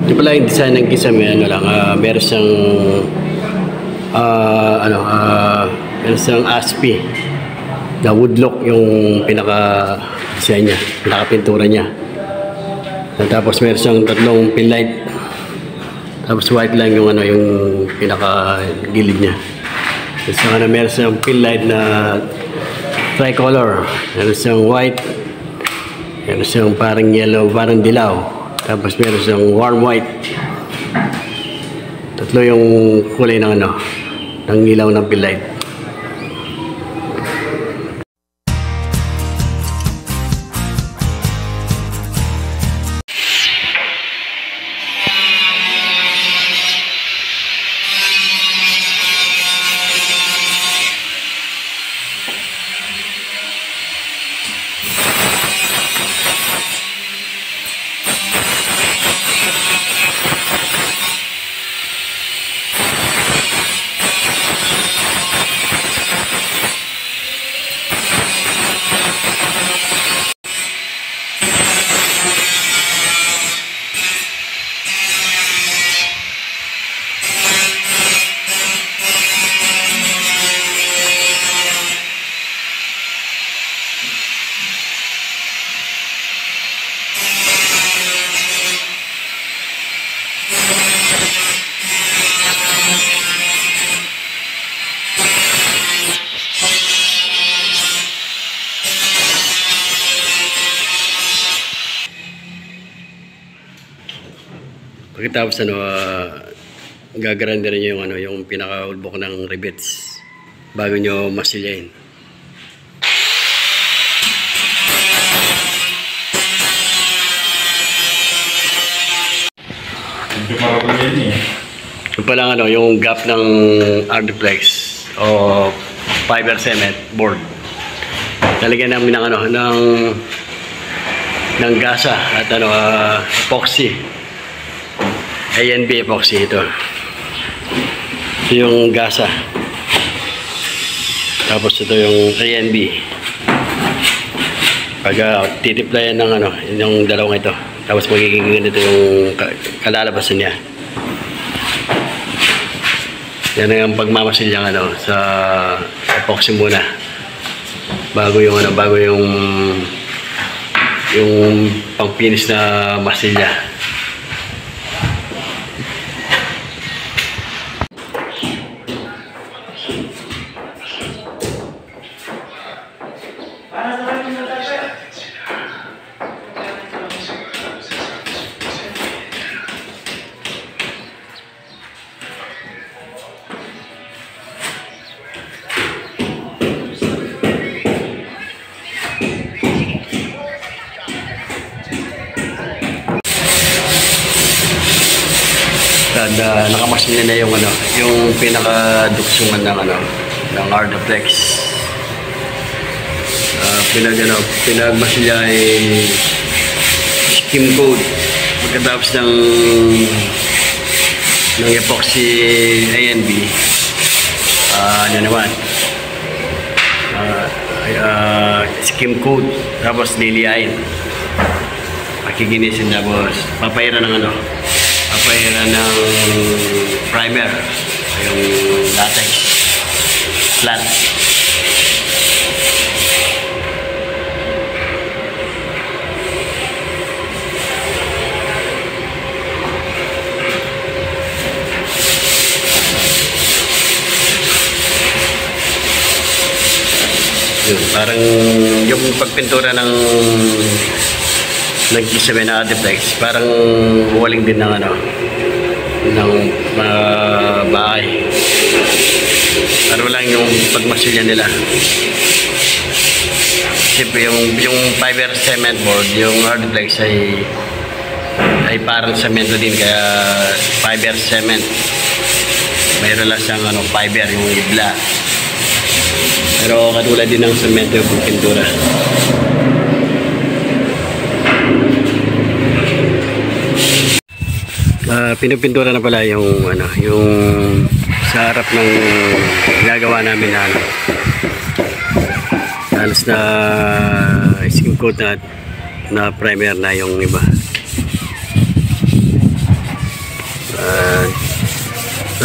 Ito pala yung design ng kisame, ano lang, meron siyang meron siyang aspi na woodlock yung pinaka-design niya, pinaka-pintura niya. At tapos meron siyang tatlong pin light. Tapos white lang yung yung pinaka-gilid niya. Tapos meron siyang pin light na tricolor. Meron siyang white. Meron siyang parang yellow, parang dilaw. Tapos meron siyang warm white. Tatlo yung kulay ng ng ilaw ng pin light. Pagkatapos gagarander niyo yung yung pinaka-ulbok ng rivets bago niyo masilyain. Ito pa lang yung gap ng Ardiplex o fiber cement board. Talagyan namin ng gasa at epoxy. ANB epoxy ito. Ito yung gasa. Tapos ito yung ANB. Pag titiplayan ng yung dalawang ito. Tapos magiging ganito yung kalalabasan niya. Yan ang pagmamasil niya sa epoxy muna. Bago yung yung pang-finish na masilya. Nakamasin na yung pinaka-duksungan ng Ardiplex. Pinagmasilya ay skim coat. Pagkatapos ng epoxy ANB, skim coat, tapos liliyain. Pakiginisin, tapos papairan ng primer, yung latex flat. Yun, parang yung pagpintura ng kisame na Ardiplex, parang waling din ng bahay. Ano lang yung pagmasilya nila. Siyempre yung fiber cement board, yung Ardiplex ay parang semento din, kaya fiber cement. Mayroon lang siyang fiber, yung ibla. Pero katulad din ng semento yung pintura. Pinupintura na pala yung sa harap ng ginagawa namin halos na skim coat na primer na yung iba.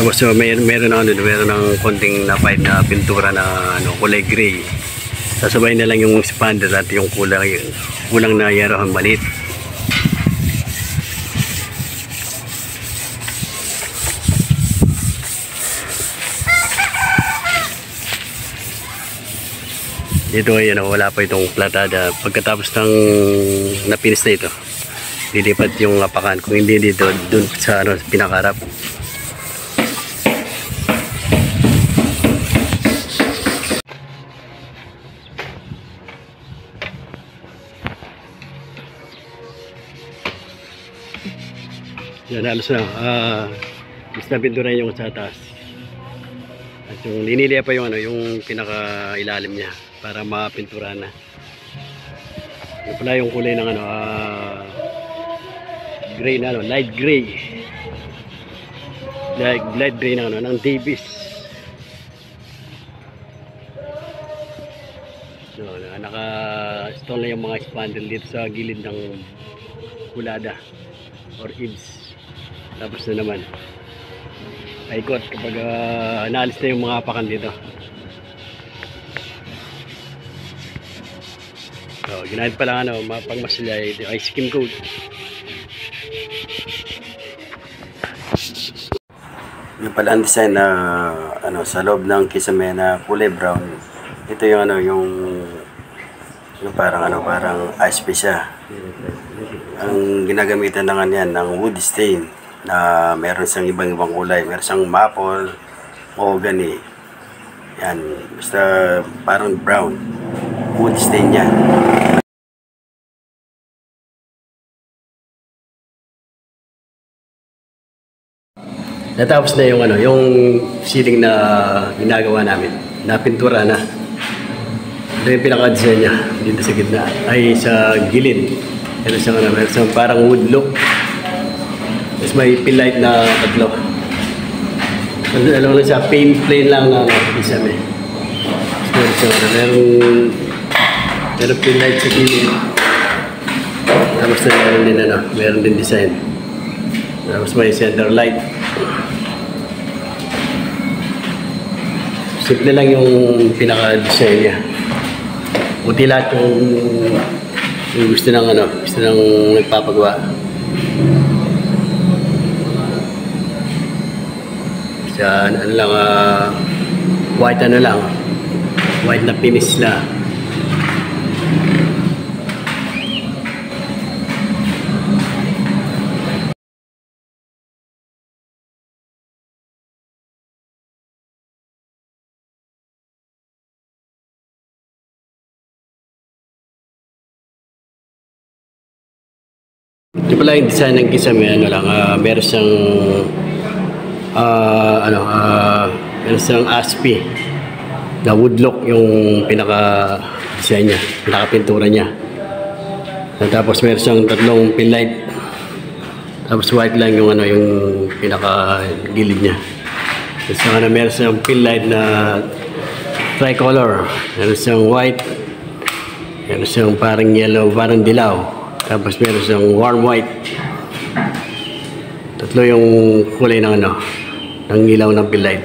Tapos meron ng konting na-fight na pintura na kulay gray. Sasabay na lang yung expander at yung kulang na yarahan maliit. Dito ay wala pa itong platada. Pagkatapos ng napinis na ito, lilipat yung apakan. Kung hindi dito, dun sa pinakarap. Yan, halos na. Basta pintura yung sa taas. At yung liniliya pa yung yung pinaka ilalim niya para mapintura na. Ito pala yung kulay ng gray na light gray. Light gray na ng Davis. So, naka-stone na yung mga spandrel dito sa gilid ng kulada or eaves. Tapos na naman paikot kapag naalis na yung mga apakan dito. So, ginahit pa lang pagmasilay ay skim coat. Yung pala ang design na sa loob ng kisame na kulay brown. Ito yung yung parang ice piece siya. Ang ginagamitan na yan ng wood stain na meron siyang ibang kulay. Meron siyang maple, mahogany. Yan, basta parang brown. Wood stain yan. Natapos na yung ceiling na ginagawa namin. Napintura na. Ito yung pinaka-design niya dito sa gitna. Ay sa gilid. Meron siyang parang wood look. Tapos may pin light na tatlo. Alam lang siya, plain lang na isame. Meron pin light sa gilid. Tapos na meron din design. Tapos may center light. Simple lang yung pinaka-design niya. Buti lahat yung gusto ng nagpapagawa. Sa white white na finish na. Ito pala yung design ng kisame, meron siyang meron siyang aspi na woodlock yung pinaka design niya, pinaka pintura niya. Tapos meron siyang tatlong pin light. Tapos white lang yung yung pinaka gilid niya. Tapos meron siyang pin light na tricolor. Meron siyang white. Meron siyang parang yellow, parang dilaw. Tapos meron siyang warm white. Tatlo yung kulay ng ng ilaw ng pin light.